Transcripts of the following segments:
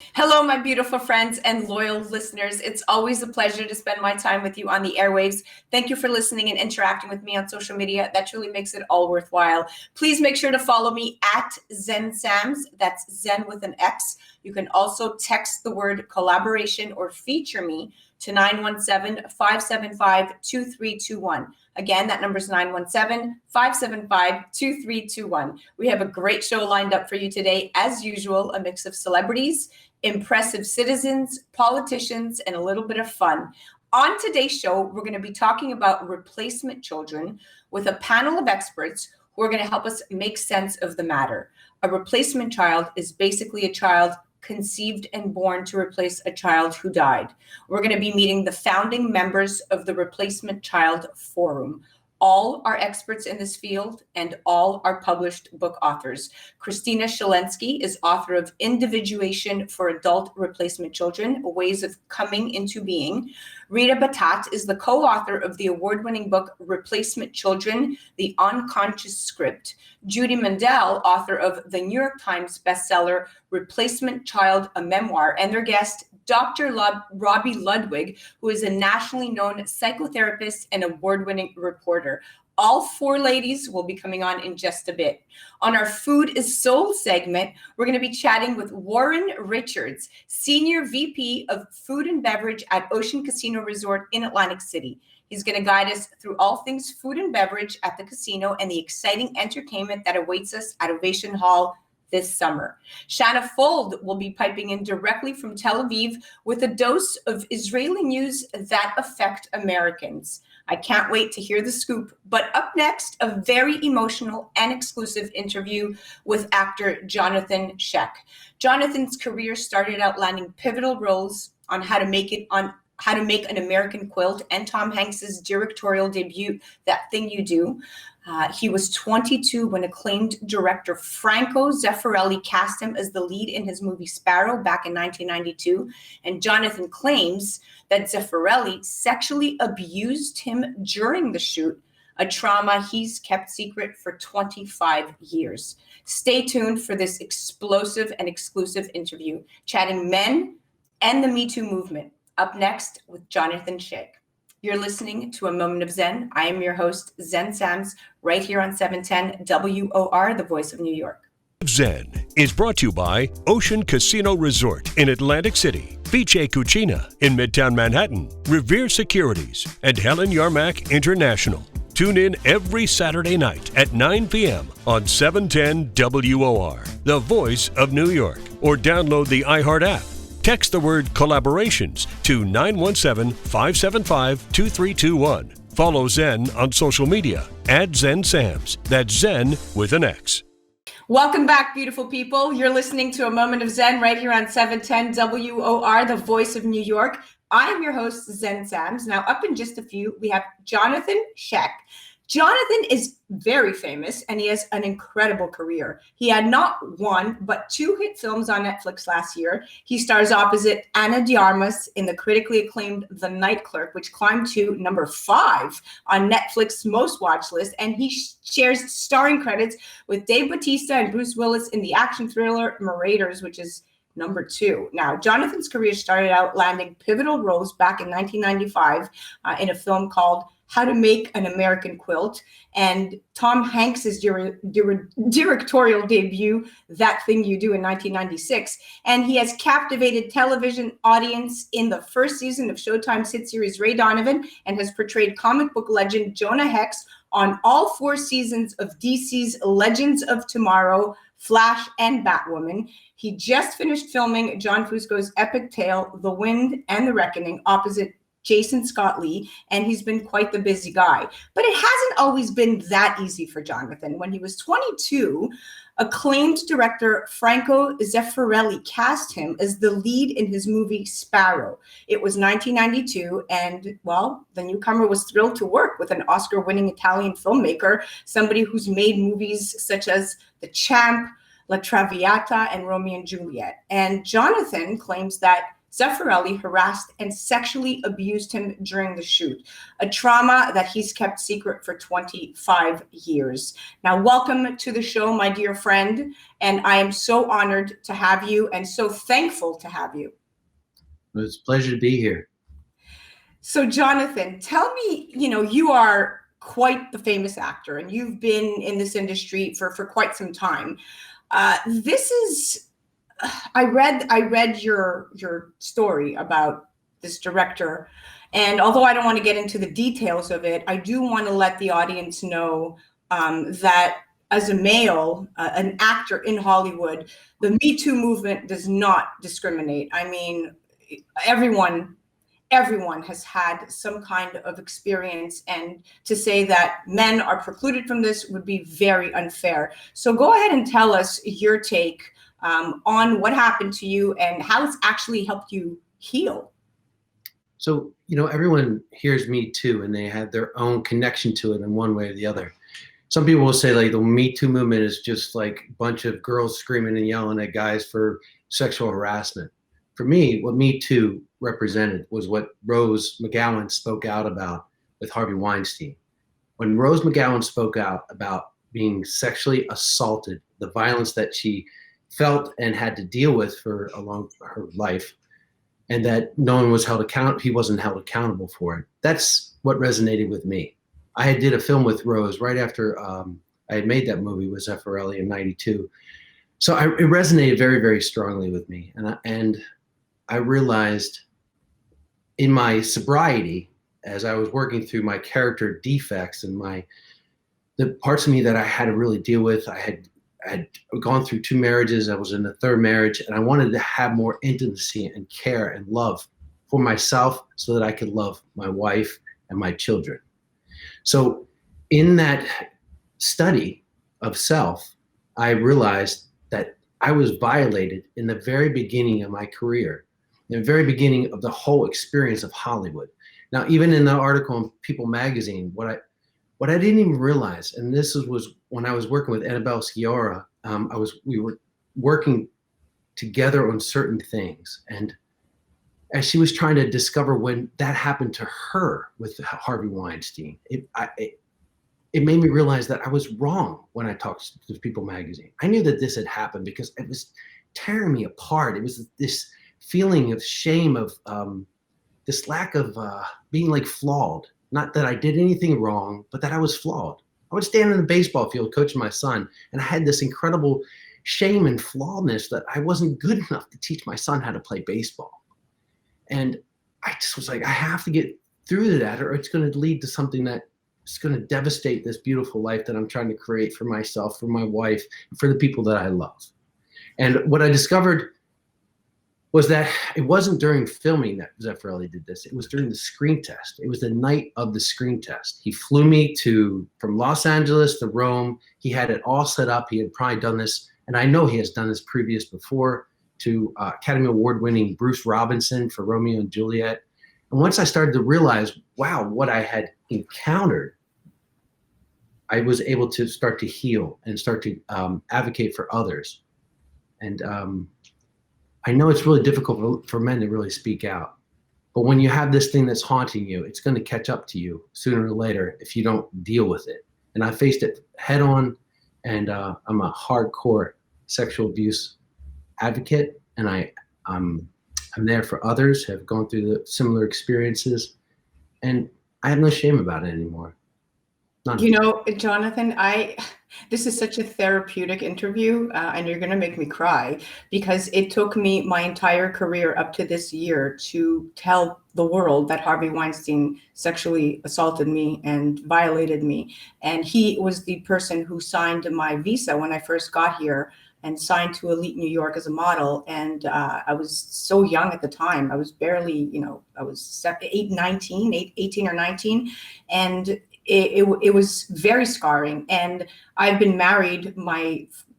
Hello, my beautiful friends and loyal listeners. It's always a pleasure to spend my time with you on the airwaves. Thank you for listening and interacting with me on social media. That truly makes it all worthwhile. Please make sure to follow me at ZenSams. That's Zen with an X. You can also text the word collaboration or feature me to 917-575-2321. Again, that number is 917-575-2321. We have a great show lined up for you today. As usual, a mix of celebrities, impressive citizens, politicians, and a little bit of fun. On today's show, we're going to be talking about replacement children with a panel of experts who are going to help us make sense of the matter. A replacement child is basically a child conceived and born to replace a child who died. We're going to be meeting the founding members of the Replacement Child Forum. All are experts in this field and all are published book authors. Kristina Schellinsk is author of Individuation for Adult Replacement Children, Ways of Coming into Being. Rita Battat is the co-author of the award-winning book Replacement Children, The Unconscious Script. Judy Mandel, author of the New York Times bestseller Replacement Child, a Memoir, and their guest, Dr. Robin Ludwig, who is a nationally known psychotherapist and award-winning reporter. All four ladies will be coming on in just a bit. On our Food is Soul segment, we're going to be chatting with Warren Richards, Senior VP of Food and Beverage at Ocean Casino Resort in Atlantic City. He's going to guide us through all things food and beverage at the casino and the exciting entertainment that awaits us at Ovation Hall this summer. Shanna Fuld will be piping in directly from Tel Aviv with a dose of Israeli news that affect Americans. I can't wait to hear the scoop. But up next, a very emotional and exclusive interview with actor Jonathan Scheck. Jonathan's career started out landing pivotal roles on How to Make an American Quilt and Tom Hanks's directorial debut, That Thing You Do. He was 22 when acclaimed director Franco Zeffirelli cast him as the lead in his movie Sparrow back in 1992. And Jonathan claims that Zephorelli sexually abused him during the shoot, a trauma he's kept secret for 25 years. Stay tuned for this explosive and exclusive interview, chatting men and the Me Too movement. Up next with Jonathan Scheck. You're listening to A Moment of Zen. I am your host, ZenSams, right here on 710 WOR, the voice of New York. Zen is brought to you by Ocean Casino Resort in Atlantic City, Vice Cucina in Midtown Manhattan, Revere Securities, and Helen Yarmack International. Tune in every Saturday night at 9 p.m. on 710 WOR, the voice of New York, or download the iHeart app. Text the word collaborations to 917-575-2321. Follow Zen on social media at ZenSams. That's Zen with an X. Welcome back, beautiful people. You're listening to A Moment of Zen right here on 710 WOR, the voice of New York. I am your host, ZenSams. Now, up in just a few, we have Jonathan Scheck. Jonathan is very famous and he has an incredible career. He had not one, but two hit films on Netflix last year. He stars opposite Ana de Armas in the critically acclaimed The Night Clerk, which climbed to number 5 on Netflix's most watched list. And he shares starring credits with Dave Bautista and Bruce Willis in the action thriller Marauders, which is number 2. Now, Jonathan's career started out landing pivotal roles back in 1995 in a film called How to Make an American Quilt, and Tom Hanks's directorial debut, That Thing You Do, in 1996. And he has captivated television audience in the first season of Showtime's hit series Ray Donovan, and has portrayed comic book legend Jonah Hex on all 4 seasons of DC's Legends of Tomorrow, Flash, and Batwoman. He just finished filming John Fusco's epic tale, The Wind and the Reckoning, opposite Jason Scott Lee, and he's been quite the busy guy. But it hasn't always been that easy for Jonathan. When he was 22, acclaimed director Franco Zeffirelli cast him as the lead in his movie Sparrow. It was 1992, and, well, the newcomer was thrilled to work with an Oscar-winning Italian filmmaker, somebody who's made movies such as The Champ, La Traviata, and Romeo and Juliet. And Jonathan claims that Zephorelli harassed and sexually abused him during the shoot, a trauma that he's kept secret for 25 years. Now, welcome to the show, my dear friend, and I am so honored to have you and so thankful to have you. It's a pleasure to be here. So, Jonathan, tell me, you are quite the famous actor and you've been in this industry for quite some time. I read your story about this director, and although I don't want to get into the details of it, I do want to let the audience know that as a male, an actor in Hollywood, the Me Too movement does not discriminate. I mean, everyone has had some kind of experience, and to say that men are precluded from this would be very unfair. So go ahead and tell us your take on what happened to you and how it's actually helped you heal. So, everyone hears Me Too and they have their own connection to it in one way or the other. Some people will say like the Me Too movement is just like a bunch of girls screaming and yelling at guys for sexual harassment. For me, what Me Too represented was what Rose McGowan spoke out about with Harvey Weinstein. When Rose McGowan spoke out about being sexually assaulted, the violence that she felt and had to deal with for her life, and that no one was he wasn't held accountable for it. That's what resonated with me. I had did a film with Rose right after I had made that movie with Zephorelli in '92. So it resonated very, very strongly with me. And I realized in my sobriety, as I was working through my character defects and the parts of me that I had to really deal with, I had gone through 2 marriages. I was in the 3rd marriage, and I wanted to have more intimacy and care and love for myself so that I could love my wife and my children. So in that study of self, I realized that I was violated in the very beginning of my career, in the very beginning of the whole experience of Hollywood. Now, even in the article in People magazine, what I didn't even realize, and this was when I was working with Annabelle Sciorra, we were working together on certain things. And as she was trying to discover when that happened to her with Harvey Weinstein, it made me realize that I was wrong when I talked to People magazine. I knew that this had happened because it was tearing me apart. It was this feeling of shame, of this lack of being like flawed. Not that I did anything wrong, but that I was flawed. I would stand in the baseball field coaching my son, and I had this incredible shame and flawedness that I wasn't good enough to teach my son how to play baseball. And I just was like, I have to get through that, or it's going to lead to something that is going to devastate this beautiful life that I'm trying to create for myself, for my wife, for the people that I love. And what I discovered was that it wasn't during filming that Zephorelli did this. It was during the screen test. It was the night of the screen test. He flew me from Los Angeles to Rome. He had it all set up. He had probably done this, and I know he has done this before, to Academy Award-winning Bruce Robinson for Romeo and Juliet. And once I started to realize, wow, what I had encountered, I was able to start to heal and start to advocate for others. And I know it's really difficult for men to really speak out, but when you have this thing that's haunting you, it's going to catch up to you sooner or later if you don't deal with it. And I faced it head on, and I'm a hardcore sexual abuse advocate, and I'm there for others who have gone through the similar experiences, and I have no shame about it anymore. None. Jonathan, this is such a therapeutic interview, and you're going to make me cry, because it took me my entire career up to this year to tell the world that Harvey Weinstein sexually assaulted me and violated me. And he was the person who signed my visa when I first got here and signed to Elite New York as a model. And I was so young at the time. I was barely, I was 18 or 19. And it was very scarring. And I've been married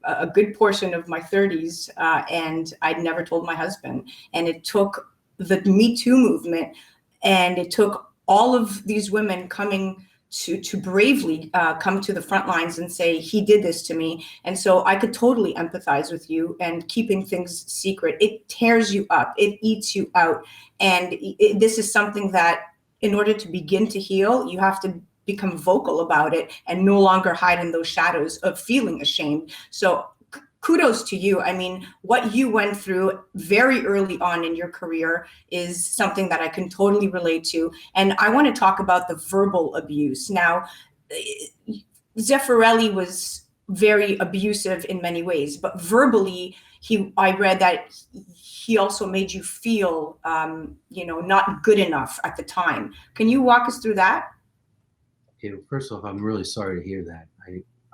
a good portion of my 30s, and I'd never told my husband. And it took the Me Too movement, and it took all of these women coming to bravely come to the front lines and say, he did this to me. And so I could totally empathize with you. And keeping things secret, it tears you up, it eats you out. And this is something that in order to begin to heal, you have to become vocal about it and no longer hide in those shadows of feeling ashamed. So kudos to you. I mean, what you went through very early on in your career is something that I can totally relate to. And I want to talk about the verbal abuse. Now, Zephorelli was very abusive in many ways, but verbally, I read that he also made you feel, not good enough at the time. Can you walk us through that? Okay, well, first off, I'm really sorry to hear that.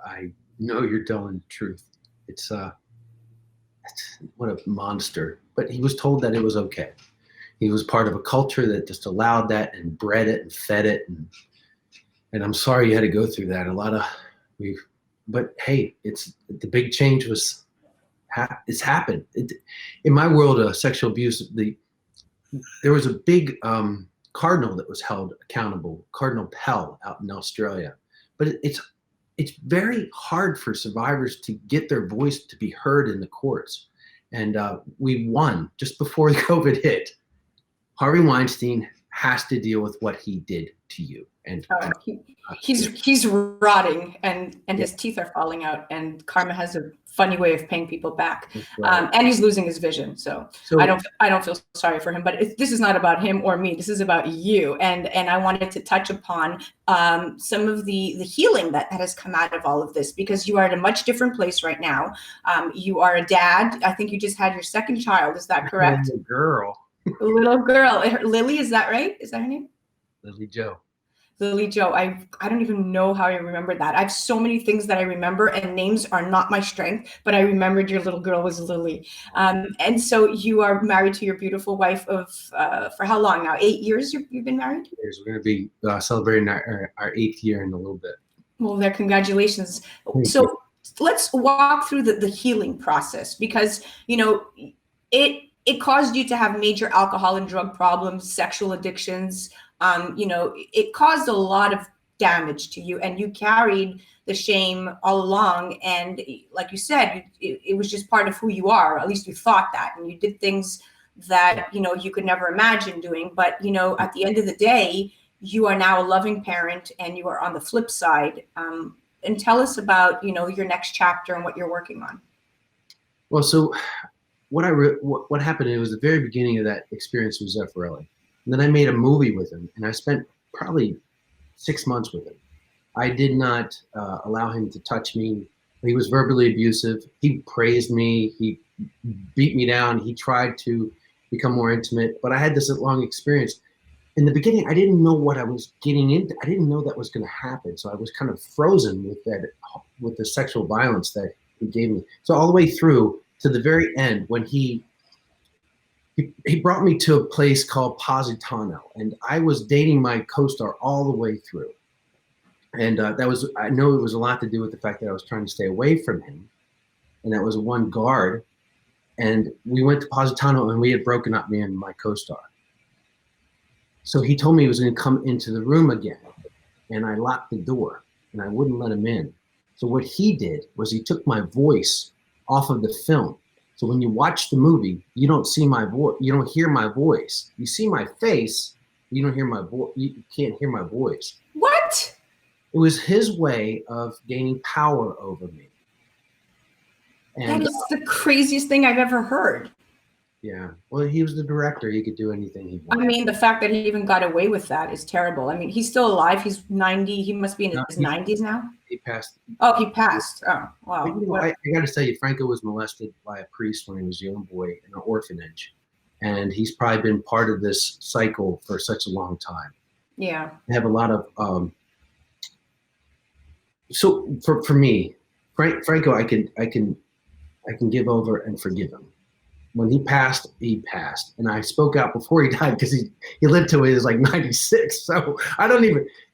I know you're telling the truth. It's what a monster. But he was told that it was okay. He was part of a culture that just allowed that and bred it and fed it. And I'm sorry you had to go through that. But hey, it's the big change it's happened. In my world of sexual abuse, there was a big cardinal that was held accountable, Cardinal Pell out in Australia. But it's very hard for survivors to get their voice to be heard in the courts. And we won just before COVID hit. Harvey Weinstein has to deal with what he did to you. And he's rotting and his teeth are falling out, and karma has a funny way of paying people back. Right. And he's losing his vision. So I don't feel sorry for him, but this is not about him or me. This is about you. And I wanted to touch upon some of the healing that has come out of all of this, because you are at a much different place right now. You are a dad. I think you just had your second child. Is that correct? Little girl. Lily, is that right? Is that her name? Lily Joe. Lily Joe. I don't even know how I remember that. I have so many things that I remember, and names are not my strength, but I remembered your little girl was Lily. And so you are married to your beautiful wife of, for how long now? 8 years you've been married? Years. We're going to be celebrating our 8th year in a little bit. Well, congratulations. So let's walk through the healing process, because, it caused you to have major alcohol and drug problems, sexual addictions. It caused a lot of damage to you, and you carried the shame all along. And like you said, it was just part of who you are. At least you thought that, and you did things that, you could never imagine doing. But, at the end of the day, you are now a loving parent, and you are on the flip side. And tell us about, your next chapter and what you're working on. Well, so what happened, it was the very beginning of that experience with Zephorelli. And then I made a movie with him, and I spent probably 6 months with him. I did not allow him to touch me. He was verbally abusive. He praised me. He beat me down. He tried to become more intimate, but I had this long experience. In the beginning, I didn't know what I was getting into. I didn't know that was going to happen. So I was kind of frozen with the sexual violence that he gave me. So all the way through to the very end, when he brought me to a place called Positano, and I was dating my co-star all the way through. And I know it was a lot to do with the fact that I was trying to stay away from him. And that was one guard. And we went to Positano, and we had broken up, me and my co-star. So he told me he was going to come into the room again. And I locked the door, and I wouldn't let him in. So what he did was he took my voice off of the film. So when you watch the movie, you don't see my voice. You don't hear my voice. You see my face. You don't hear my voice. You can't hear my voice. What? It was his way of gaining power over me. And, that is the craziest thing I've ever heard. Yeah. Well, he was the director. He could do anything he wanted. I mean, the fact that he even got away with that is terrible. I mean, he's still alive. He's 90. He must be in his 90s now. He passed. Oh, he passed. Oh, wow. I got to tell you, Franco was molested by a priest when he was a young boy in an orphanage. And he's probably been part of this cycle for such a long time. Yeah. I have a lot of, so for me, Franco, I can give over and forgive him. When he passed, and I spoke out before he died because he lived till he was like 96. So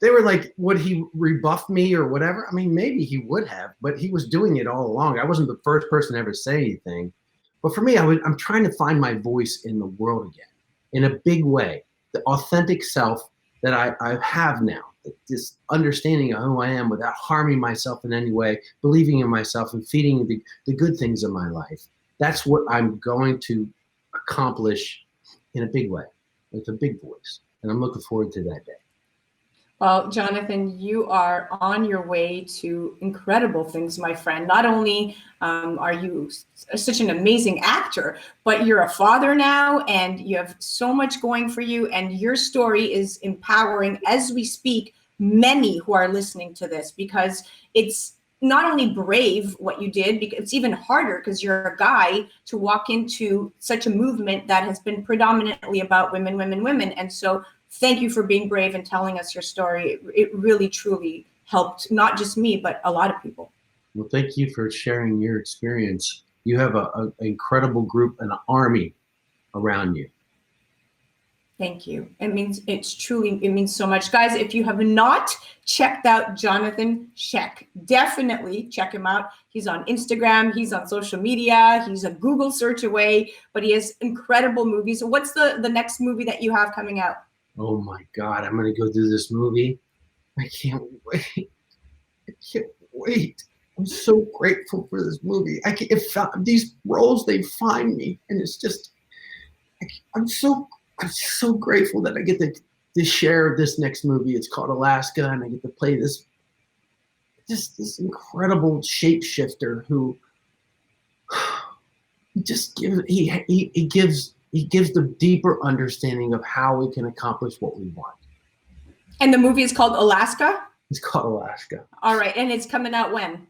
they were like, would he rebuff me or whatever? I mean, maybe he would have, but he was doing it all along. I wasn't the first person to ever say anything. But for me, I'm trying to find my voice in the world again, in a big way, the authentic self that I have now. this understanding of who I am without harming myself in any way, believing in myself and feeding the good things in my life. That's what I'm going to accomplish in a big way, with a big voice. And I'm looking forward to that day. Well, Jonathan, you are on your way to incredible things, my friend. Not only are you such an amazing actor, but you're a father now, and you have so much going for you. And your story is empowering, as we speak, many who are listening to this, because it's not only brave what you did, because it's even harder because you're a guy to walk into such a movement that has been predominantly about women, women, women. And so thank you for being brave and telling us your story. It really, truly helped not just me, but a lot of people. Well, thank you for sharing your experience. You have an incredible group, an army around you. Thank you. It means so much. Guys, if you have not checked out Jonathan Scheck, definitely check him out. He's on Instagram, he's on social media, he's a Google search away, but he has incredible movies. So what's the next movie that you have coming out? Oh my God, I'm going to go do this movie. I can't wait. I can't wait. I'm so grateful for this movie. These roles, they find me, and it's just, I'm so grateful that I get to share this next movie. It's called Alaska, and I get to play this incredible shapeshifter who just gives the deeper understanding of how we can accomplish what we want. And the movie is called Alaska? It's called Alaska. All right, and it's coming out when?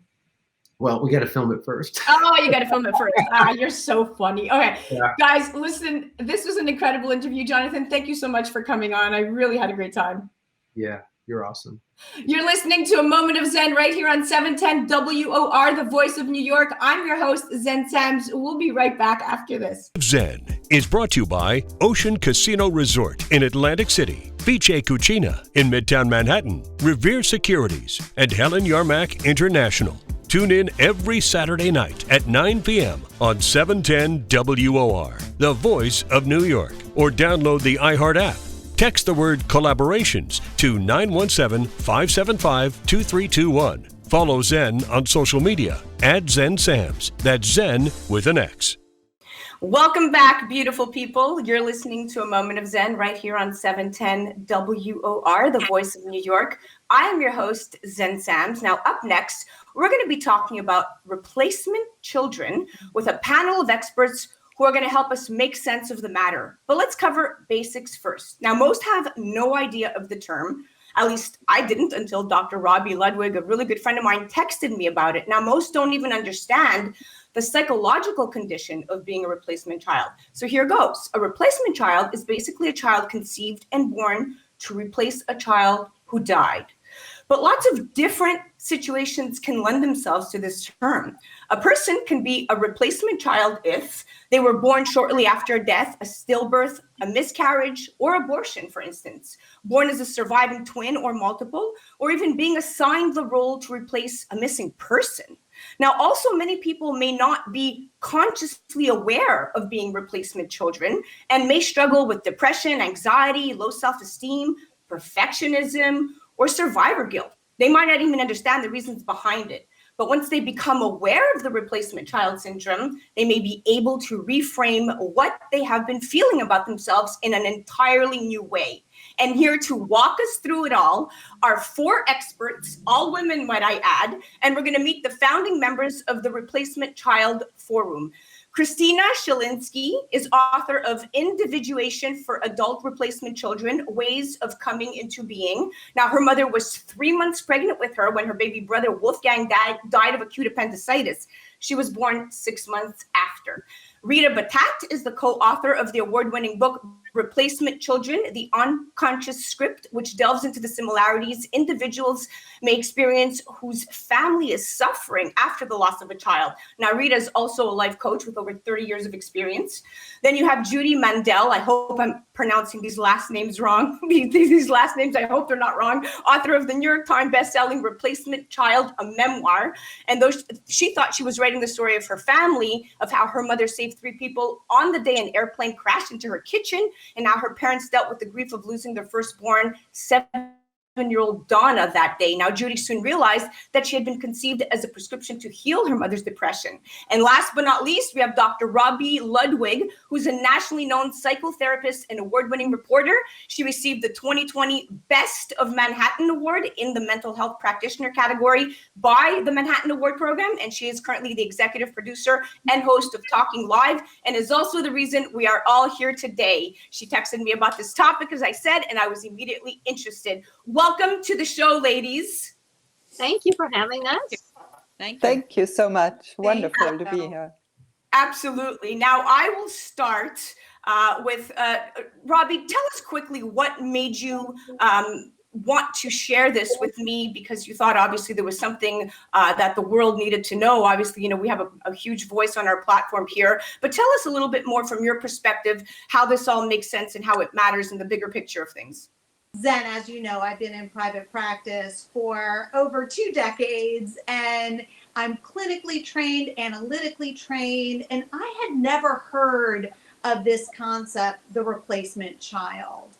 Well, we got to film it first. Oh, you got to film it first. You're so funny. Okay, yeah. Guys, listen, this was an incredible interview. Jonathan, thank you so much for coming on. I really had a great time. Yeah, you're awesome. You're listening to A Moment of Zen right here on 710 WOR, the voice of New York. I'm your host, Zen Sams. We'll be right back after this. Zen is brought to you by Ocean Casino Resort in Atlantic City, Vice Cucina in Midtown Manhattan, Revere Securities, and Helen Yarmack International. Tune in every Saturday night at 9 p.m. on 710 WOR, the voice of New York, or download the iHeart app. Text the word collaborations to 917-575-2321. Follow Zen on social media at Zen Sams. That's Zen with an X. Welcome back, beautiful people. You're listening to A Moment of Zen right here on 710 WOR, the voice of New York. I am your host, Zen Sams. Now, up next, we're going to be talking about replacement children with a panel of experts who are going to help us make sense of the matter. But let's cover basics first. Now, most have no idea of the term. At least I didn't until Dr.Robin Ludwig, a really good friend of mine, texted me about it. Now, most don't even understand the psychological condition of being a replacement child. So here goes. A replacement child is basically a child conceived and born to replace a child who died. But lots of different situations can lend themselves to this term. A person can be a replacement child if they were born shortly after a death, a stillbirth, a miscarriage, or abortion, for instance, born as a surviving twin or multiple, or even being assigned the role to replace a missing person. Now, also, many people may not be consciously aware of being replacement children and may struggle with depression, anxiety, low self-esteem, perfectionism, or survivor guilt. They might not even understand the reasons behind it. But once they become aware of the replacement child syndrome, they may be able to reframe what they have been feeling about themselves in an entirely new way. And here to walk us through it all are 4 experts, all women, might I add, and we're going to meet the founding members of the Replacement Child Forum. Kristina Schellinsk is author of Individuation for Adult Replacement Children, Ways of Coming into Being. Now, her mother was 3 months pregnant with her when her baby brother Wolfgang died of acute appendicitis. She was born 6 months after. Rita Battat is the co-author of the award-winning book, Replacement Children, The Unconscious Script, which delves into the similarities individuals may experience whose family is suffering after the loss of a child. Now, Rita is also a life coach with over 30 years of experience. Then you have Judy Mandel. I hope I'm pronouncing these last names wrong. These last names, I hope they're not wrong. Author of the New York Times bestselling Replacement Child, a memoir. And though she thought she was writing the story of her family, of how her mother saved 3 people on the day an airplane crashed into her kitchen, and how her parents dealt with the grief of losing their firstborn 7 7-year-old Donna that day. Now, Judy soon realized that she had been conceived as a prescription to heal her mother's depression. And last but not least, we have Dr. Robin Ludwig, who's a nationally known psychotherapist and award-winning reporter. She received the 2020 Best of Manhattan Award in the mental health practitioner category by the Manhattan Award Program. And she is currently the executive producer and host of Talking Live, and is also the reason we are all here today. She texted me about this topic, as I said, and I was immediately interested. Welcome to the show, ladies. Thank you for having us. Thank you. Thank you so much. Wonderful to be here. Absolutely. Now, I will start with Robbie. Tell us quickly what made you want to share this with me, because you thought obviously there was something that the world needed to know. Obviously, you know, we have a huge voice on our platform here, but tell us a little bit more from your perspective, how this all makes sense and how it matters in the bigger picture of things. Xen, as you know, I've been in private practice for over 2 decades, and I'm clinically trained, analytically trained, and I had never heard of this concept, the replacement child.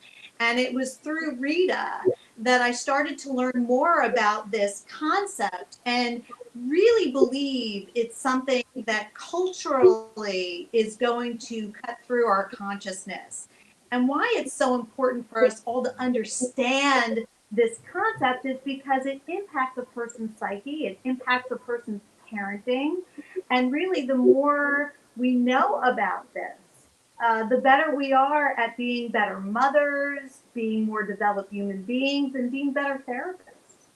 And it was through Rita that I started to learn more about this concept and really believe it's something that culturally is going to cut through our consciousness. And why it's so important for us all to understand this concept is because it impacts a person's psyche, it impacts a person's parenting. And really, the more we know about this, the better we are at being better mothers, being more developed human beings, and being better therapists.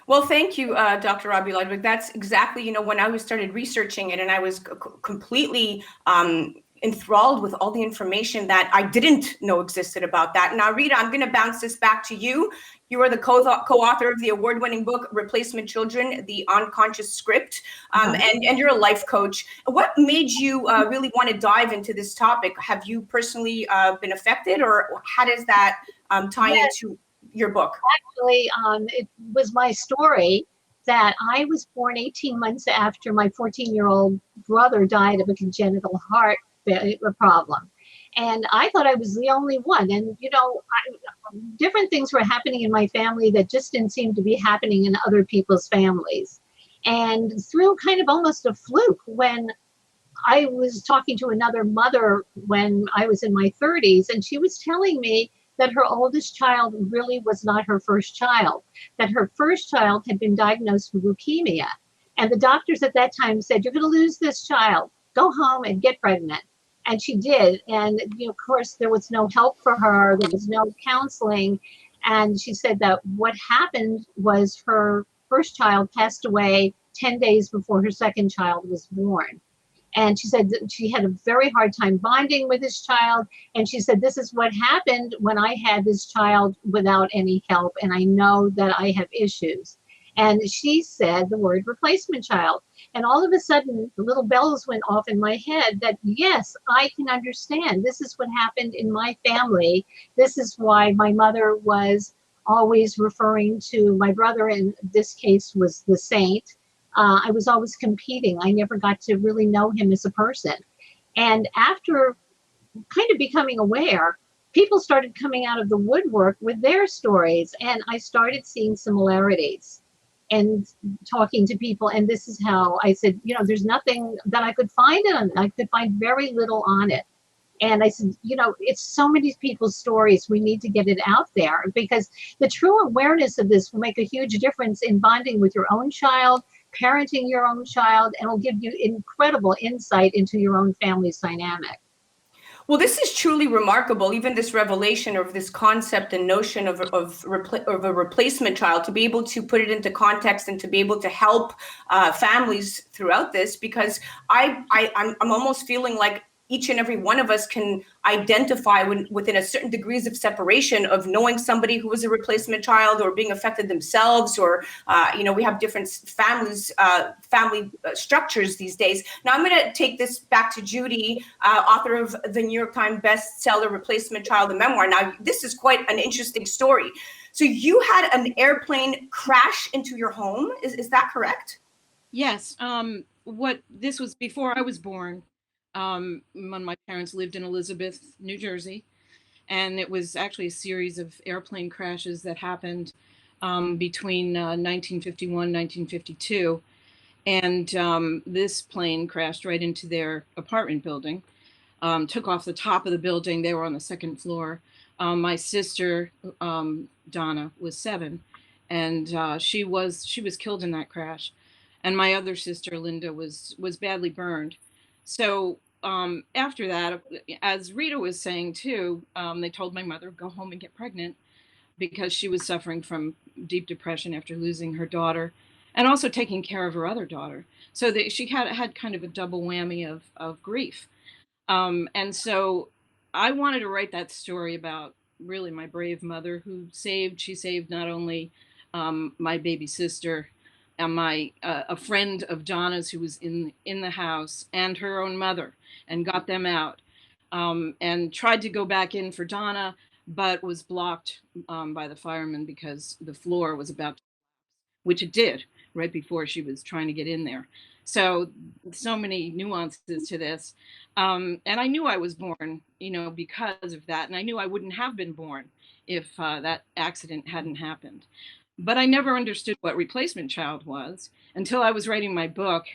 Well, thank you, Dr. Robin Ludwig. That's exactly, you know, when I started researching it, and I was completely enthralled with all the information that I didn't know existed about that. Now, Rita, I'm going to bounce this back to you. You are the co-author of the award-winning book, Replacement Children, The Unconscious Script, and you're a life coach. What made you really want to dive into this topic? Have you personally been affected, or how does that tie into your book? Actually, it was my story that I was born 18 months after my 14-year-old brother died of a congenital heart problem. And I thought I was the only one. And, you know, different things were happening in my family that just didn't seem to be happening in other people's families. And through kind of almost a fluke, when I was talking to another mother when I was in my 30s, and she was telling me that her oldest child really was not her first child, that her first child had been diagnosed with leukemia. And the doctors at that time said, "You're going to lose this child. Go home and get pregnant." And she did. And, you know, of course, there was no help for her. There was no counseling. And she said that what happened was her first child passed away 10 days before her second child was born. And she said that she had a very hard time bonding with this child. And she said, "This is what happened when I had this child without any help. And I know that I have issues." And she said the word replacement child. And all of a sudden, the little bells went off in my head that, yes, I can understand. This is what happened in my family. This is why my mother was always referring to my brother, in this case was the saint. I was always competing. I never got to really know him as a person. And after kind of becoming aware, people started coming out of the woodwork with their stories. And I started seeing similarities and talking to people. And this is how I said, you know, there's nothing that I could find on it. I could find very little on it. And I said, you know, it's so many people's stories. We need to get it out there, because the true awareness of this will make a huge difference in bonding with your own child, parenting your own child, and will give you incredible insight into your own family's dynamic. Well, this is truly remarkable, even this revelation of this concept and notion of a replacement child, to be able to put it into context and to be able to help families throughout this, because I'm almost feeling like each and every one of us can identify within a certain degrees of separation of knowing somebody who was a replacement child or being affected themselves, or, you know, we have different family structures these days. Now I'm going to take this back to Judy, author of the New York Times bestseller, Replacement Child, the memoir. Now, this is quite an interesting story. So you had an airplane crash into your home. Is that correct? Yes. This was before I was born. When my parents lived in Elizabeth, New Jersey, and it was actually a series of airplane crashes that happened between 1951 1952. And this plane crashed right into their apartment building, took off the top of the building. They were on the second floor. My sister, Donna, was 7, and she was killed in that crash. And my other sister, Linda, was badly burned. So after that, as Rita was saying too, they told my mother, go home and get pregnant, because she was suffering from deep depression after losing her daughter and also taking care of her other daughter. So that she had kind of a double whammy of grief. And so I wanted to write that story about really my brave mother who she saved not only my baby sister and a friend of Donna's who was in the house, and her own mother, and got them out, and tried to go back in for Donna, but was blocked by the firemen because the floor was about to, which it did right before she was trying to get in there. So many nuances to this. And I knew I was born, because of that. And I knew I wouldn't have been born if that accident hadn't happened. But I never understood what replacement child was until I was writing my book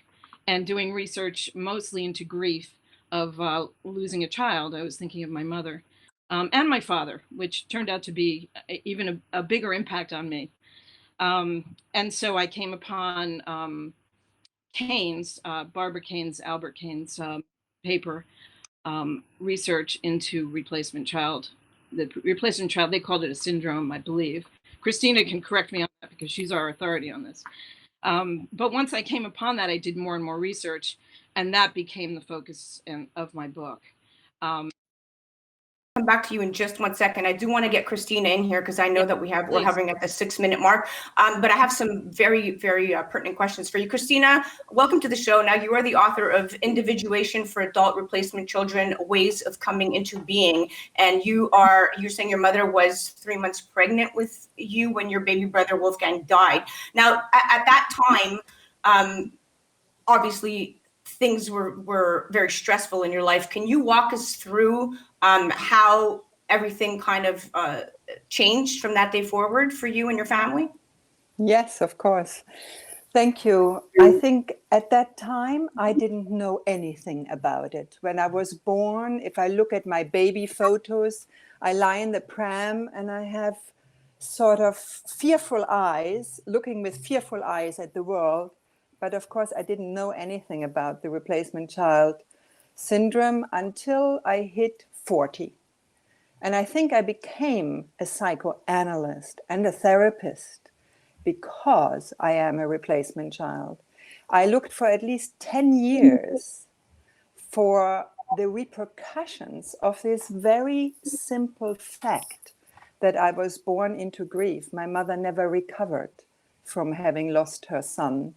and doing research mostly into grief of losing a child. I was thinking of my mother and my father, which turned out to be even a bigger impact on me. And so I came upon Barbara Kane's, Albert Kane's paper, research into replacement child. The replacement child, they called it a syndrome, I believe. Kristina can correct me on that because she's our authority on this. But once I came upon that, I did more and more research, and that became the focus of my book. Come back to you in just 1 second. I do want to get Kristina in here because I know that we're hovering at the 6-minute mark. But I have some very, very pertinent questions for you. Kristina, welcome to the show. Now, you are the author of Individuation for Adult Replacement Children, Ways of Coming into Being. And you're saying your mother was 3 months pregnant with you when your baby brother Wolfgang died. Now, at that time, obviously, things were very stressful in your life. Can you walk us through how everything kind of changed from that day forward for you and your family? Yes, of course. Thank you. I think at that time, I didn't know anything about it. When I was born, if I look at my baby photos, I lie in the pram and I have sort of fearful eyes, looking with fearful eyes at the world. But of course, I didn't know anything about the replacement child syndrome until I hit 40. And I think I became a psychoanalyst and a therapist because I am a replacement child. I looked for at least 10 years for the repercussions of this very simple fact that I was born into grief. My mother never recovered from having lost her son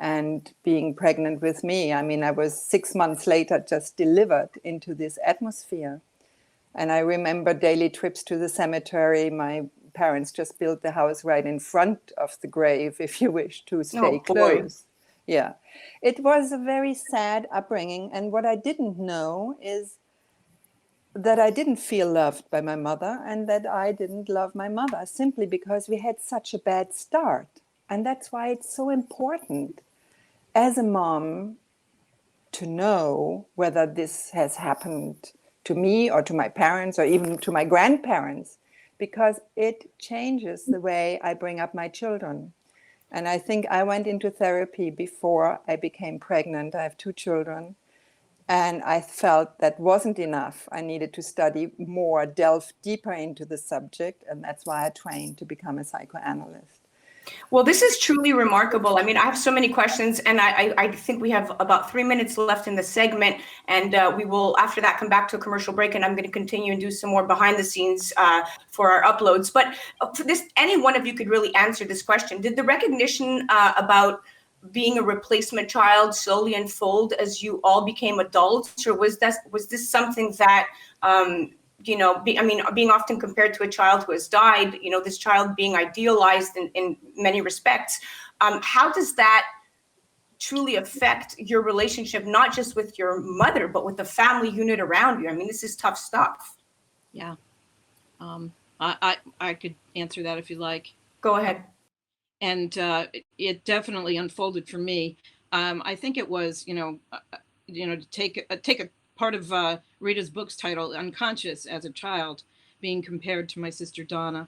and being pregnant with me. I mean, I was 6 months later just delivered into this atmosphere. And I remember daily trips to the cemetery. My parents just built the house right in front of the grave, if you wish to stay close. Yeah, it was a very sad upbringing. And what I didn't know is that I didn't feel loved by my mother and that I didn't love my mother simply because we had such a bad start. And that's why it's so important as a mom to know whether this has happened to me or to my parents or even to my grandparents, because it changes the way I bring up my children. And I think I went into therapy before I became pregnant. I have 2 children. And I felt that wasn't enough. I needed to study more, delve deeper into the subject. And that's why I trained to become a psychoanalyst. Well, this is truly remarkable. I mean, I have so many questions, and I think we have about 3 minutes left in the segment, and we will, after that, come back to a commercial break, and I'm going to continue and do some more behind the scenes for our uploads. But for this, any one of you could really answer this question. Did the recognition about being a replacement child slowly unfold as you all became adults, or was this something that being often compared to a child who has died, this child being idealized in many respects. How does that truly affect your relationship, not just with your mother, but with the family unit around you? I mean, this is tough stuff. Yeah. I could answer that if you like. Go ahead. And it definitely unfolded for me. I think it was, to take a part of Rita's book's title, Unconscious as a Child, being compared to my sister Donna,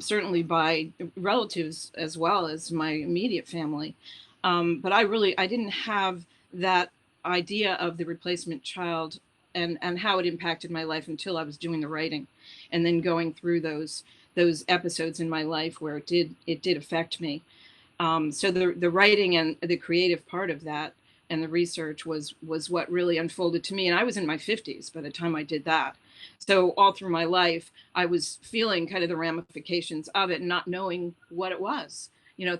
certainly by relatives as well as my immediate family. But I didn't have that idea of the replacement child and how it impacted my life until I was doing the writing, and then going through those episodes in my life where it did affect me. So the writing and the creative part of that and the research was what really unfolded to me. And I was in my 50s by the time I did that. So all through my life, I was feeling kind of the ramifications of it, not knowing what it was,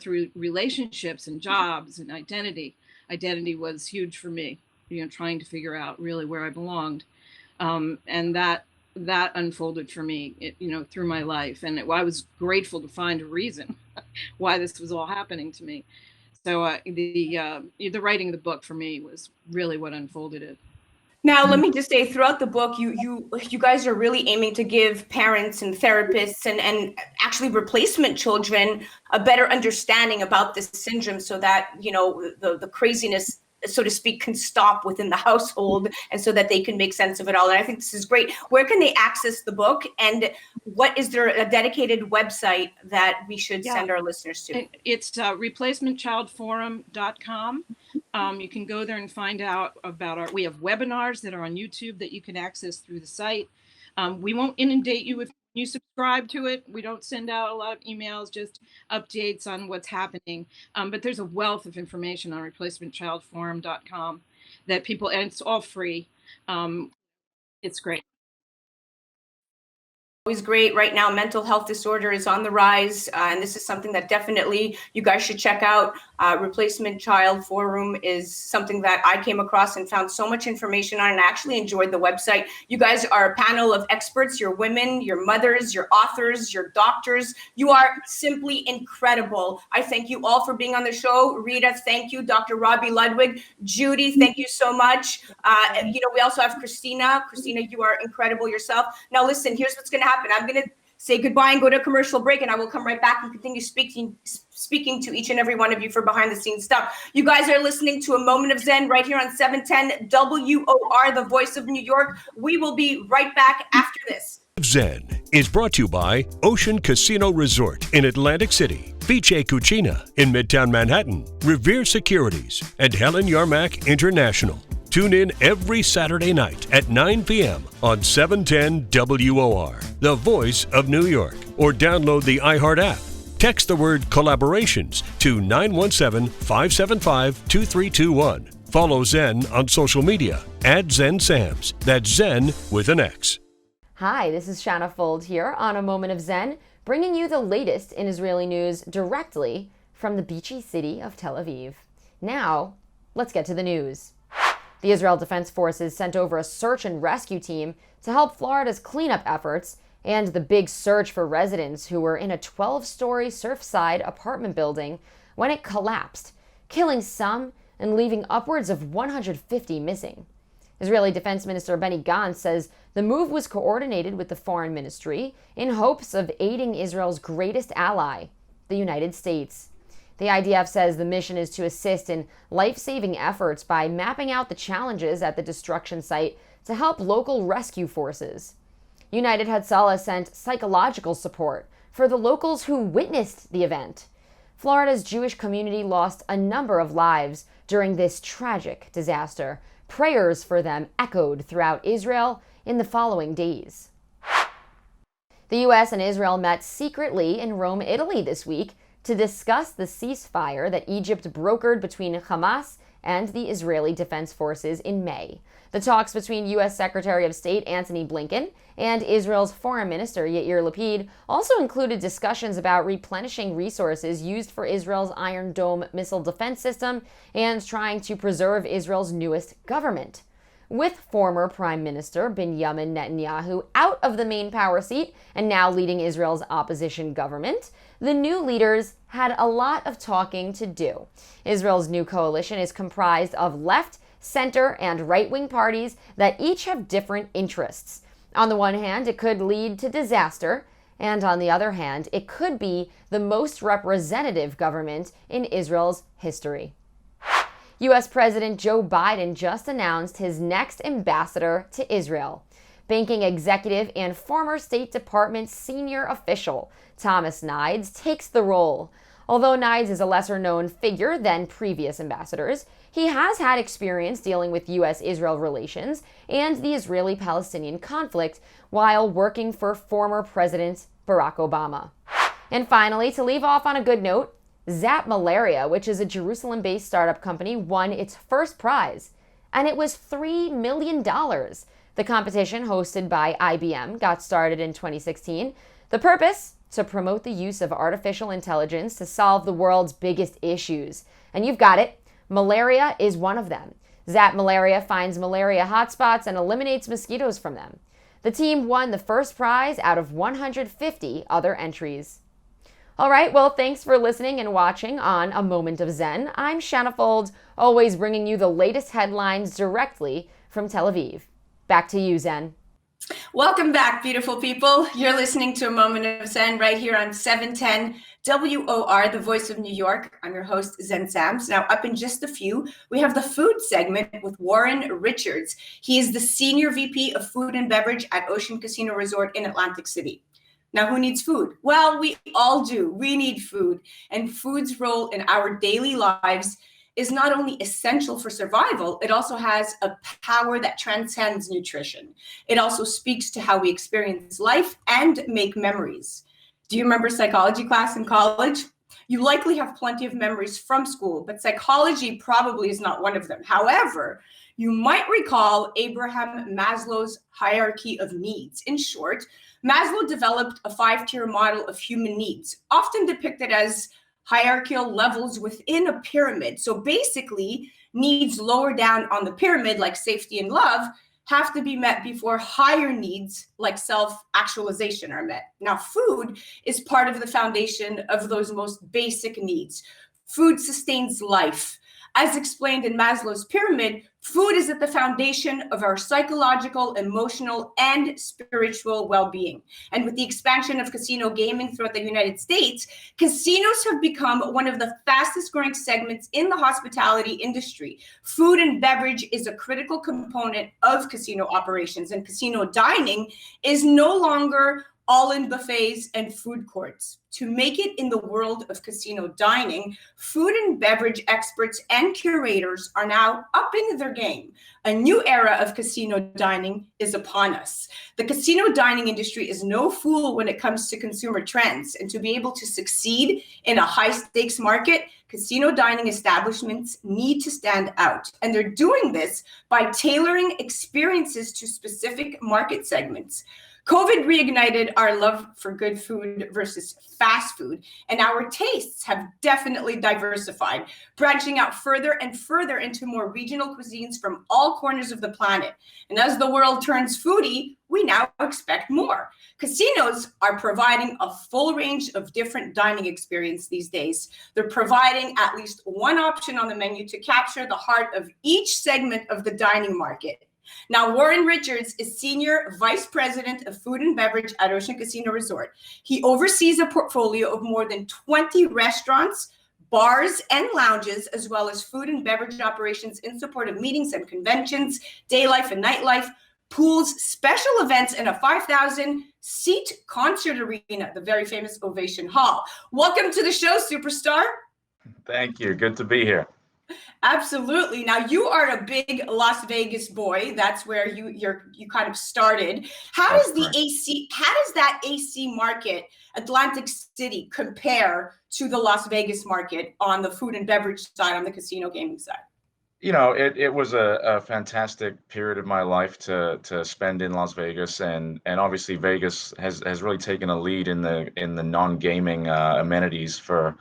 through relationships and jobs and identity. Identity was huge for me, trying to figure out really where I belonged. And that unfolded for me, through my life. And I was grateful to find a reason why this was all happening to me. So the writing of the book for me was really what unfolded it. Now, let me just say, throughout the book, you guys are really aiming to give parents and therapists and actually replacement children a better understanding about this syndrome, so that, the craziness, so to speak, can stop within the household, and so that they can make sense of it all. And I think this is great. Where can they access the book, and is there a dedicated website that we should send our listeners to? It's replacementchildforum.com. You can go there and find out about we have webinars that are on YouTube that you can access through the site. We won't inundate you if you subscribe to it. We don't send out a lot of emails, just updates on what's happening. But there's a wealth of information on replacementchildforum.com that people, and it's all free. It's great. Always great. Right now, mental health disorder is on the rise, and this is something that definitely you guys should check out. Replacement Child Forum is something that I came across and found so much information on, and I actually enjoyed the website. You guys are a panel of experts. You're women, your mothers, your authors, your doctors. You are simply incredible. I thank you all for being on the show. Rita, thank you. Dr. Robin Ludwig. Judy, thank you so much. We also have Kristina. Kristina, you are incredible yourself. Now, listen, here's what's going to happen. I'm going to say goodbye and go to a commercial break, and I will come right back and continue speaking to each and every one of you for behind the scenes stuff. You guys are listening to A Moment of Zen right here on 710 WOR, the voice of New York. We will be right back after this. Zen is brought to you by Ocean Casino Resort in Atlantic City, Vice Cucina in Midtown Manhattan, Revere Securities, and Helen Yarmack International. Tune in every Saturday night at 9 p.m. on 710 WOR, the voice of New York, or download the iHeart app. Text the word collaborations to 917-575-2321. Follow Zen on social media at Zen Sams. That's Zen with an X. Hi, this is Shanna Fuld here on A Moment of Zen, bringing you the latest in Israeli news directly from the beachy city of Tel Aviv. Now, let's get to the news. The Israel Defense Forces sent over a search and rescue team to help Florida's cleanup efforts and the big search for residents who were in a 12-story Surfside apartment building when it collapsed, killing some and leaving upwards of 150 missing. Israeli Defense Minister Benny Gantz says the move was coordinated with the Foreign Ministry in hopes of aiding Israel's greatest ally, the United States. The IDF says the mission is to assist in life-saving efforts by mapping out the challenges at the destruction site to help local rescue forces. United Hatzalah sent psychological support for the locals who witnessed the event. Florida's Jewish community lost a number of lives during this tragic disaster. Prayers for them echoed throughout Israel in the following days. The U.S. and Israel met secretly in Rome, Italy this week to discuss the ceasefire that Egypt brokered between Hamas and the Israeli Defense Forces in May. The talks between U.S. Secretary of State Antony Blinken and Israel's Foreign Minister Yair Lapid also included discussions about replenishing resources used for Israel's Iron Dome missile defense system and trying to preserve Israel's newest government. With former Prime Minister Benjamin Netanyahu out of the main power seat and now leading Israel's opposition government, the new leaders had a lot of talking to do. Israel's new coalition is comprised of left, center, and right-wing parties that each have different interests. On the one hand, it could lead to disaster, And on the other hand, it could be the most representative government in Israel's history. U.S. President Joe Biden just announced his next ambassador to Israel. Banking executive and former State Department senior official Thomas Nides takes the role. Although Nides is a lesser-known figure than previous ambassadors, he has had experience dealing with U.S.-Israel relations and the Israeli-Palestinian conflict while working for former President Barack Obama. And finally, to leave off on a good note, Zap Malaria, which is a Jerusalem-based startup company, won its first prize, and it was $3 million. The competition, hosted by IBM, got started in 2016. The purpose? To promote the use of artificial intelligence to solve the world's biggest issues. And you've got it, malaria is one of them. Zap Malaria finds malaria hotspots and eliminates mosquitoes from them. The team won the first prize out of 150 other entries. All right, well, thanks for listening and watching on A Moment of Zen. I'm Shanna Fuld, always bringing you the latest headlines directly from Tel Aviv. Back to you, Zen. Welcome back, beautiful people. You're listening to A Moment of Zen right here on 710 WOR, the voice of New York. I'm your host, Zen Sams. Now, up in just a few, we have the food segment with Warren Richards. He is the Senior VP of Food and Beverage at Ocean Casino Resort in Atlantic City. Now, who needs food? Well, we all do. We need food. And food's role in our daily lives is not only essential for survival, it also has a power that transcends nutrition. It also speaks to how we experience life and make memories. Do you remember psychology class in college? You likely have plenty of memories from school, but psychology probably is not one of them. However, you might recall Abraham Maslow's hierarchy of needs. In short, Maslow developed a 5-tier model of human needs, often depicted as hierarchical levels within a pyramid. So basically, needs lower down on the pyramid, like safety and love, have to be met before higher needs like self-actualization are met. Now, food is part of the foundation of those most basic needs. Food sustains life. As explained in Maslow's pyramid, food is at the foundation of our psychological, emotional, and spiritual well-being. And with the expansion of casino gaming throughout the United States, casinos have become one of the fastest growing segments in the hospitality industry. Food and beverage is a critical component of casino operations, and casino dining is no longer all-in buffets and food courts. To make it in the world of casino dining, food and beverage experts and curators are now upping their game. A new era of casino dining is upon us. The casino dining industry is no fool when it comes to consumer trends, and to be able to succeed in a high-stakes market, casino dining establishments need to stand out. And they're doing this by tailoring experiences to specific market segments. COVID reignited our love for good food versus fast food, and our tastes have definitely diversified, branching out further and further into more regional cuisines from all corners of the planet. And as the world turns foodie, we now expect more. Casinos are providing a full range of different dining experiences these days. They're providing at least one option on the menu to capture the heart of each segment of the dining market. Now, Warren Richards is Senior Vice President of Food and Beverage at Ocean Casino Resort. He oversees a portfolio of more than 20 restaurants, bars, and lounges, as well as food and beverage operations in support of meetings and conventions, day life and nightlife, pools, special events, and a 5,000-seat concert arena, the very famous Ovation Hall. Welcome to the show, superstar. Thank you. Good to be here. Absolutely. Now, you are a big Las Vegas boy. That's where you kind of started. How does that AC market, Atlantic City, compare to the Las Vegas market on the food and beverage side, on the casino gaming side? You know, it was a fantastic period of my life to spend in Las Vegas, and obviously Vegas has really taken a lead in the non-gaming amenities for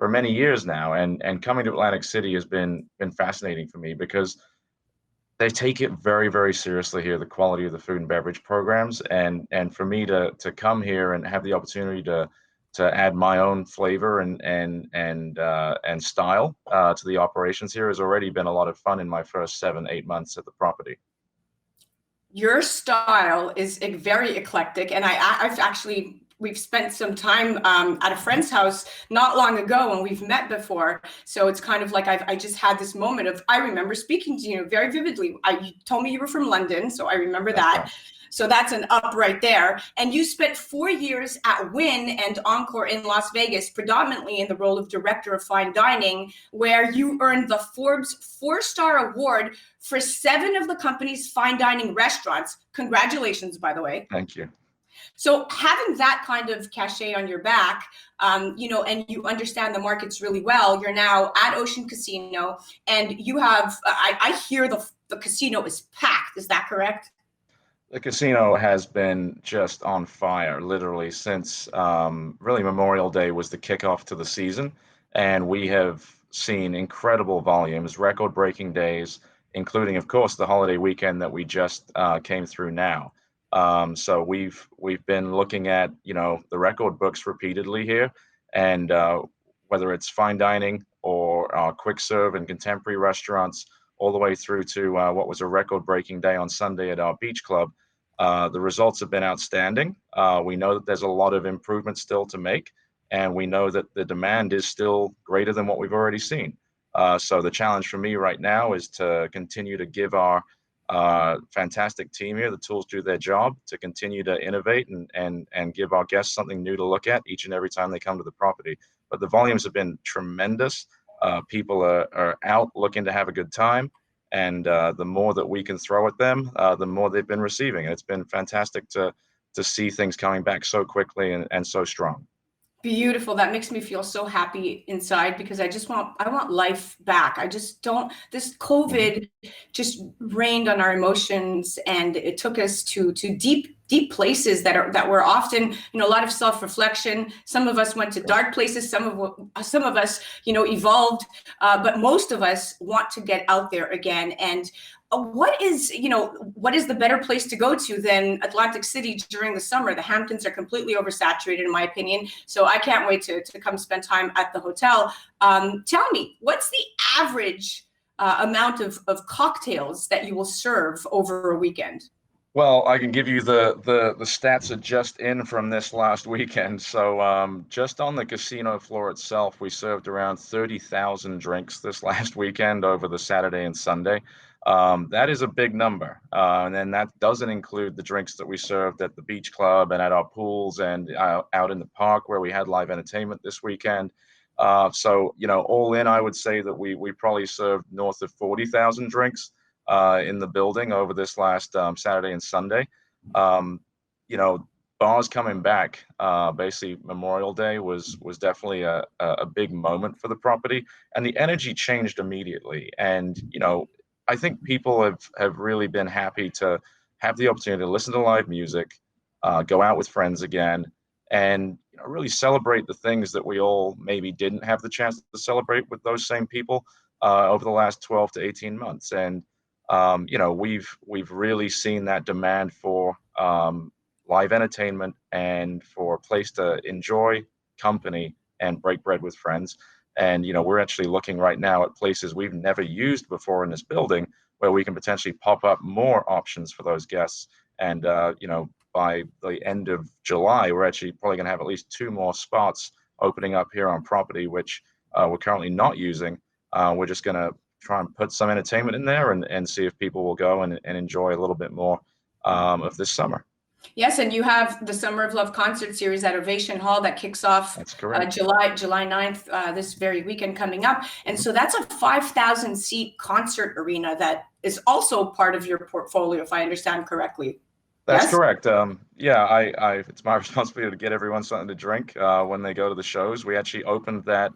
many years now, and coming to Atlantic City has been fascinating for me because they take it very, very seriously here, the quality of the food and beverage programs, and for me to come here and have the opportunity to add my own flavor and style to the operations here has already been a lot of fun in my first 7-8 months at the property. Your style is very eclectic, and I've actually we've spent some time at a friend's house not long ago, and we've met before. So it's kind of like I just had this moment of, I remember speaking to you very vividly. You told me you were from London, so I remember that. Right. So that's an up right there. And you spent 4 years at Wynn and Encore in Las Vegas, predominantly in the role of Director of Fine Dining, where you earned the Forbes 4-star award for 7 of the company's fine dining restaurants. Congratulations, by the way. Thank you. So having that kind of cachet on your back, and you understand the markets really well, you're now at Ocean Casino, and you have, I hear the casino is packed. Is that correct? The casino has been just on fire, literally, since really Memorial Day was the kickoff to the season. And we have seen incredible volumes, record-breaking days, including, of course, the holiday weekend that we just came through now. So we've been looking at, the record books repeatedly here. And whether it's fine dining or quick serve and contemporary restaurants, all the way through to what was a record-breaking day on Sunday at our beach club. The results have been outstanding. We know that there's a lot of improvement still to make, and we know that the demand is still greater than what we've already seen. So the challenge for me right now is to continue to give our fantastic team here the tools to do their job, to continue to innovate and give our guests something new to look at each and every time they come to the property. But the volumes have been tremendous. People are out looking to have a good time, and the more that we can throw at them, the more they've been receiving. And it's been fantastic to see things coming back so quickly and so strong. Beautiful. That makes me feel so happy inside, because I want life back. I just don't, this COVID just rained on our emotions, and it took us to deep places that were often, a lot of self-reflection. Some of us went to dark places, some of us, evolved, but most of us want to get out there again. And what is the better place to go to than Atlantic City during the summer? The Hamptons are completely oversaturated, in my opinion. So I can't wait to come spend time at the hotel. Tell me, what's the average amount of cocktails that you will serve over a weekend? Well, I can give you the stats that just in from this last weekend. So just on the casino floor itself, we served around 30,000 drinks this last weekend over the Saturday and Sunday. That is a big number. And then that doesn't include the drinks that we served at the beach club and at our pools and out in the park where we had live entertainment this weekend. So, all in, I would say that we probably served north of 40,000 drinks in the building over this last Saturday and Sunday. Bars coming back, basically Memorial Day was definitely a big moment for the property, and the energy changed immediately. And, I think people have really been happy to have the opportunity to listen to live music, go out with friends again, and really celebrate the things that we all maybe didn't have the chance to celebrate with those same people over the last 12 to 18 months. And we've really seen that demand for live entertainment and for a place to enjoy company and break bread with friends. And, we're actually looking right now at places we've never used before in this building where we can potentially pop up more options for those guests. And, by the end of July, we're actually probably going to have at least 2 more spots opening up here on property, which we're currently not using. We're just going to try and put some entertainment in there and see if people will go and enjoy a little bit more of this summer. Yes, and you have the Summer of Love concert series at Ovation Hall that kicks off July 9th, this very weekend coming up. And so that's a 5,000 seat concert arena that is also part of your portfolio, if I understand correctly. That's yes? correct. It's my responsibility to get everyone something to drink when they go to the shows. We actually opened that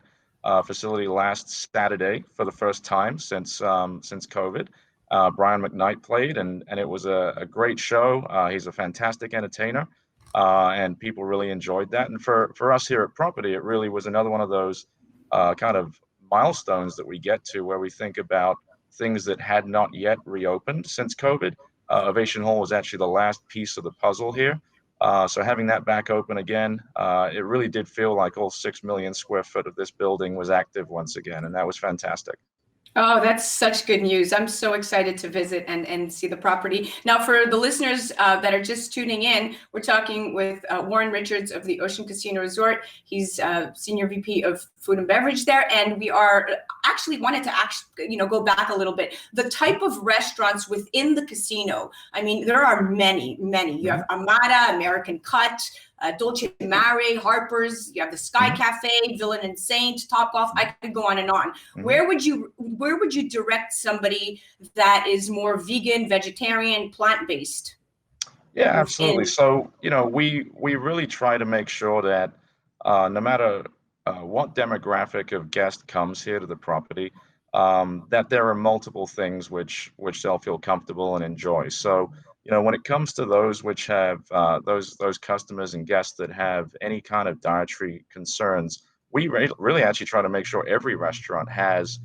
facility last Saturday for the first time since COVID. Brian McKnight played, and it was a great show. He's a fantastic entertainer, and people really enjoyed that. And for us here at property, it really was another one of those kind of milestones that we get to where we think about things that had not yet reopened since COVID. Ovation Hall was actually the last piece of the puzzle here. So having that back open again, it really did feel like all 6 million square foot of this building was active once again, and that was fantastic. Oh, that's such good news. I'm so excited to visit and see the property. Now, for the listeners that are just tuning in, we're talking with Warren Richards of the Ocean Casino Resort. He's Senior VP of Food and Beverage there. And we are actually wanted to go back a little bit. The type of restaurants within the casino, I mean, there are many. You have Armada, American Cut, Dolce Mare, Harper's, you have the Sky Cafe, Villain and Saint, Top Golf. I could go on and on. Where would you direct somebody that is more vegan, vegetarian, plant-based? Yeah, absolutely. So, we really try to make sure that no matter what demographic of guest comes here to the property, that there are multiple things which they'll feel comfortable and enjoy. So, when it comes to those which have those customers and guests that have any kind of dietary concerns, we really actually try to make sure every restaurant has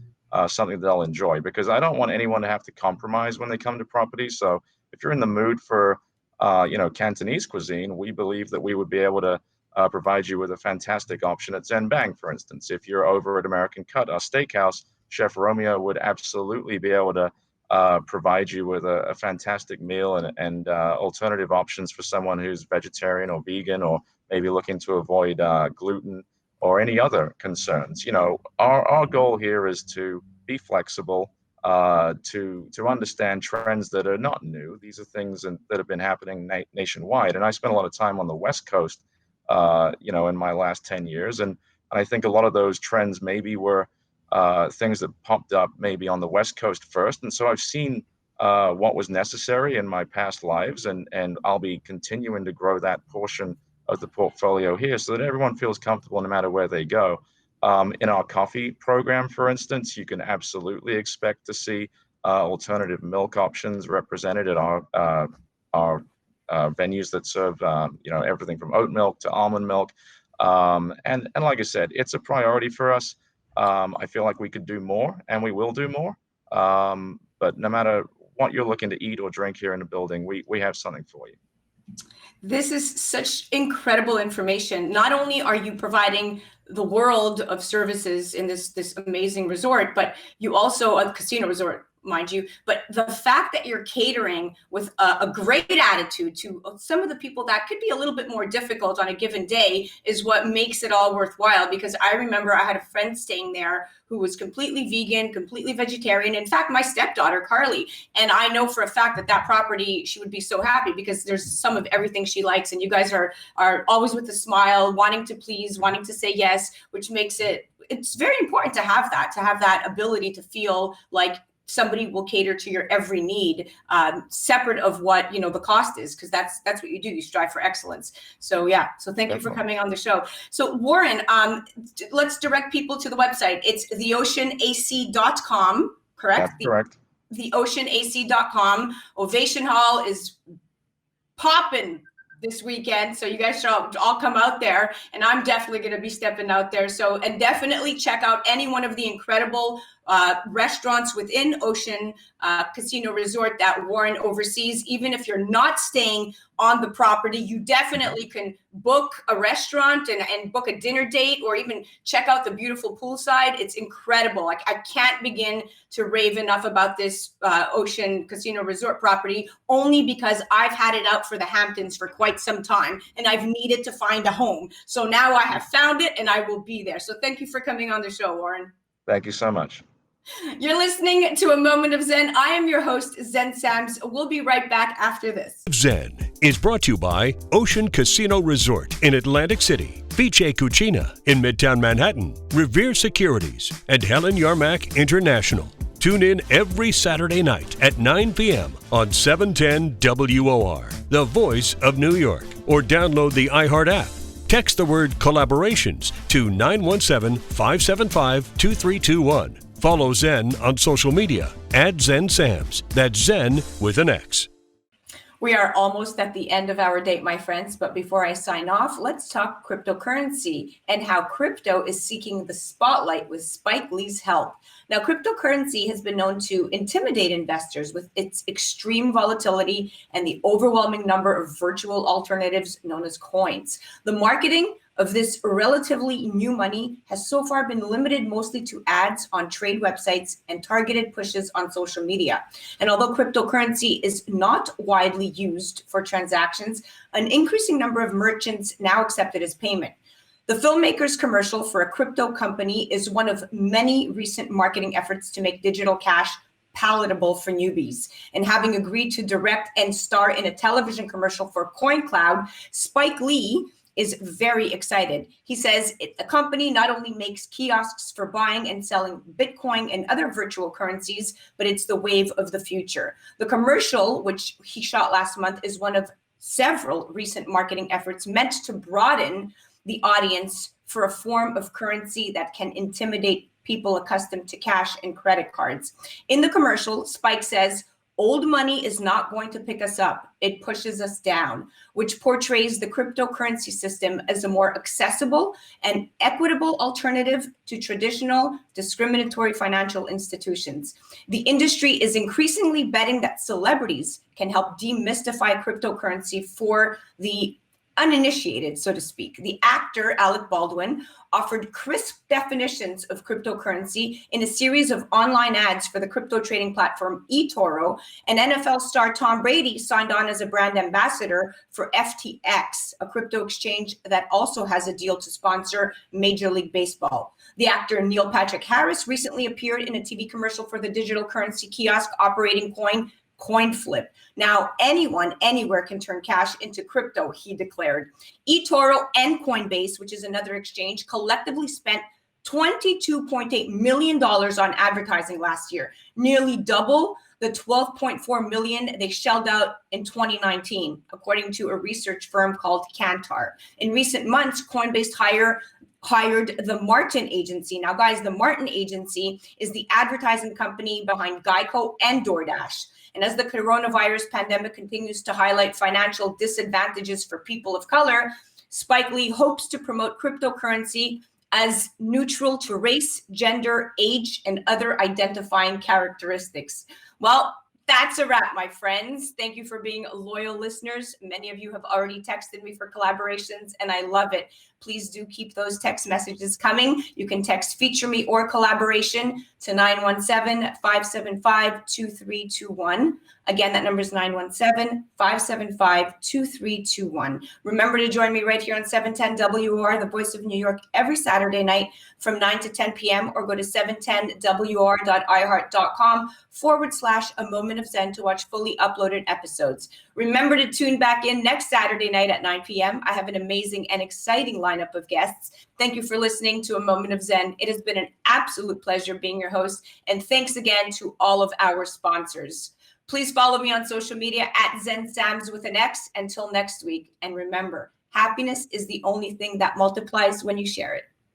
something they'll enjoy, because I don't want anyone to have to compromise when they come to property. So if you're in the mood for Cantonese cuisine, we believe that we would be able to provide you with a fantastic option at Zen Bang, for instance. If you're over at American Cut, our steakhouse, Chef Romeo would absolutely be able to provide you with a fantastic meal and alternative options for someone who's vegetarian or vegan, or maybe looking to avoid gluten or any other concerns. Our goal here is to be flexible, to understand trends that are not new. These are things that have been happening nationwide. And I spent a lot of time on the West Coast, in my last 10 years. And I think a lot of those trends maybe were things that popped up maybe on the West Coast first. And so I've seen what was necessary in my past lives, and I'll be continuing to grow that portion of the portfolio here so that everyone feels comfortable no matter where they go. In our coffee program, for instance, you can absolutely expect to see alternative milk options represented at our venues that serve everything from oat milk to almond milk. And like I said, it's a priority for us. I feel like we could do more, and we will do more. But no matter what you're looking to eat or drink here in the building, we have something for you. This is such incredible information. Not only are you providing the world of services in this amazing resort, but you also a casino resort, mind you, but the fact that you're catering with a great attitude to some of the people that could be a little bit more difficult on a given day is what makes it all worthwhile. Because I remember I had a friend staying there who was completely vegan, completely vegetarian. In fact, my stepdaughter, Carly, and I know for a fact that property, she would be so happy because there's some of everything she likes. And you guys are always with a smile, wanting to please, wanting to say yes, which makes it's very important to have that ability to feel like somebody will cater to your every need, separate of what the cost is, because that's what you do. You strive for excellence. So thank you for coming on the show. So Warren, let's direct people to the website. It's theoceanac.com, correct? That's correct. Theoceanac.com. Ovation Hall is popping this weekend, so you guys should all come out there, and I'm definitely going to be stepping out there. So, and definitely check out any one of the incredible restaurants within Ocean Casino Resort that Warren oversees. Even if you're not staying on the property, you definitely can book a restaurant and book a dinner date, or even check out the beautiful poolside. It's incredible. I can't begin to rave enough about this Ocean Casino Resort property, only because I've had it out for the Hamptons for quite some time, and I've needed to find a home. So now I have found it, and I will be there. So thank you for coming on the show, Warren. Thank you so much. You're listening to A Moment of Zen. I am your host, Zen Sams. We'll be right back after this. Zen is brought to you by Ocean Casino Resort in Atlantic City, Vice Cucina in Midtown Manhattan, Revere Securities, and Helen Yarmack International. Tune in every Saturday night at 9 p.m. on 710 WOR, the voice of New York, or download the iHeart app. Text the word collaborations to 917-575-2321. Follow Zen on social media at Zen Sams. That's Zen with an X. We are almost at the end of our date, my friends. But before I sign off, let's talk cryptocurrency and how crypto is seeking the spotlight with Spike Lee's help. Now, cryptocurrency has been known to intimidate investors with its extreme volatility and the overwhelming number of virtual alternatives known as coins. The marketing of this relatively new money has so far been limited mostly to ads on trade websites and targeted pushes on social media. And although cryptocurrency is not widely used for transactions, an increasing number of merchants now accept it as payment. The filmmaker's commercial for a crypto company is one of many recent marketing efforts to make digital cash palatable for newbies. And having agreed to direct and star in a television commercial for CoinCloud, Spike Lee is very excited. He says the company not only makes kiosks for buying and selling Bitcoin and other virtual currencies, but it's the wave of the future. The commercial, which he shot last month, is one of several recent marketing efforts meant to broaden the audience for a form of currency that can intimidate people accustomed to cash and credit cards. In the commercial, Spike says, "Old money is not going to pick us up. It pushes us down," which portrays the cryptocurrency system as a more accessible and equitable alternative to traditional discriminatory financial institutions. The industry is increasingly betting that celebrities can help demystify cryptocurrency for the uninitiated, so to speak. The actor Alec Baldwin offered crisp definitions of cryptocurrency in a series of online ads for the crypto trading platform eToro, and NFL star Tom Brady signed on as a brand ambassador for FTX, a crypto exchange that also has a deal to sponsor Major League Baseball. The actor Neil Patrick Harris recently appeared in a TV commercial for the digital currency kiosk operating CoinFlip. Now, anyone, anywhere can turn cash into crypto, he declared. eToro and Coinbase, which is another exchange, collectively spent $22.8 million on advertising last year, nearly double the $12.4 million they shelled out in 2019, according to a research firm called Kantar. In recent months, Coinbase hired the Martin Agency. Now, guys, the Martin Agency is the advertising company behind Geico and DoorDash. And as the coronavirus pandemic continues to highlight financial disadvantages for people of color, Spike Lee hopes to promote cryptocurrency as neutral to race, gender, age, and other identifying characteristics. Well, that's a wrap, my friends. Thank you for being loyal listeners. Many of you have already texted me for collaborations, and I love it. Please do keep those text messages coming. You can text feature me or collaboration to 917-575-2321. Again, that number is 917-575-2321. Remember to join me right here on 710 WOR, the voice of New York, every Saturday night from 9 to 10 p.m. or go to 710wr.iheart.com/A Moment of Zen to watch fully uploaded episodes. Remember to tune back in next Saturday night at 9 p.m. I have an amazing and exciting lineup of guests. Thank you for listening to A Moment of Zen. It has been an absolute pleasure being your host, and thanks again to all of our sponsors. Please follow me on social media at ZenSams with an X. Until next week, and remember, happiness is the only thing that multiplies when you share it.